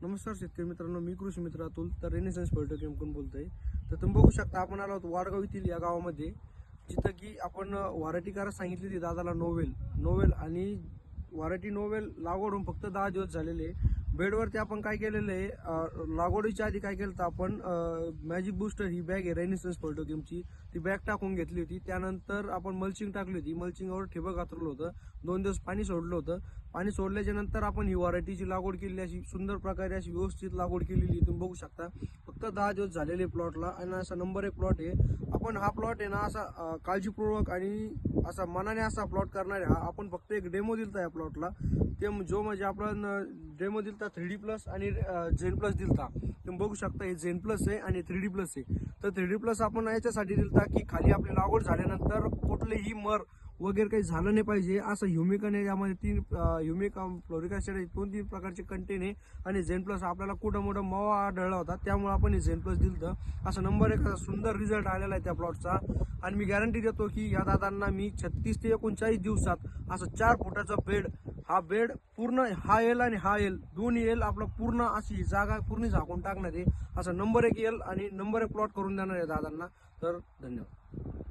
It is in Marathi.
नमस्कार शेतकरी मित्रांनो, मी कृषी मित्र अतुल तर रेनेसन्स पेट्रोकेमकडून बोलतोय। तर तुम्ही बघू शकता आपण आलो आहोत वाडगाव येथील या गावामध्ये, जिथं की आपण व्हरायटी करायला सांगितली होती दादाला नोवेल आणि व्हरायटी नोवेल लागवडून फक्त 10 दिवस झालेले। बेडवरती आपण काय केलेलं आहे, लागवडीच्या आधी काय केलं तर आपण मॅजिक बूस्टर ही बॅग आहे रेनेसन्स पेट्रोकेमची, ती बॅग टाकून घेतली होती। त्यानंतर आपण मल्चिंग टाकली होती, मल्चिंगवर ठिबक हातरलं होतं, 2 दिवस पाणी सोडलं होतं। पाणी सोडल्याच्या नंतर आपण ही व्हरायटीची लागवड केली, अशी सुंदर प्रकारे अशी व्यवस्थित लागवड केलेली तुम्ही बघू शकता। फक्त 10 दिवस झालेले प्लॉटला आणि असा नंबर 1 प्लॉट आहे। आपण हा प्लॉट आहे ना असा काळजीपूर्वक आणि असा मनाने असा प्लॉट करणार आहे। हा आपण फक्त एक डेमो दिलता या प्लॉटला, ते जो म्हणजे आपण डेमो दिलता 3D प्लस आणि झेन प्लस दिलता। तुम्ही बघू शकता हे झेन प्लस आहे आणि 3D प्लस आहे। तर 3D प्लस आपण याच्यासाठी दिलता की खाली आपली लागवड झाल्यानंतर कुठलेही मर वगैरे काही झालं नाही पाहिजे, असं ह्युमिक आणि यामध्ये 3 ह्युमिक फ्लोरिक ऍसिड 2-3 प्रकारचे कंटेन आहे। आणि झेन प्लस आपल्याला कुठं मोठं मावा आढळला होता, त्यामुळे आपण हे झेन प्लस दिलं। असं नंबर 1 सुंदर रिझल्ट आलेला आहे त्या प्लॉटचा। आणि मी गॅरंटी देतो की या दादांना मी 36 ते 39 दिवसात असं 4 फुटाचा बेड, हा बेड पूर्ण हा येल आणि हा येल दोन्ही येल आपला पूर्ण अशी जागा पूर्ण झाकून टाकणार आहे। असं नंबर 1 येल आणि नंबर 1 प्लॉट करून देणार आहे दादांना। तर धन्यवाद।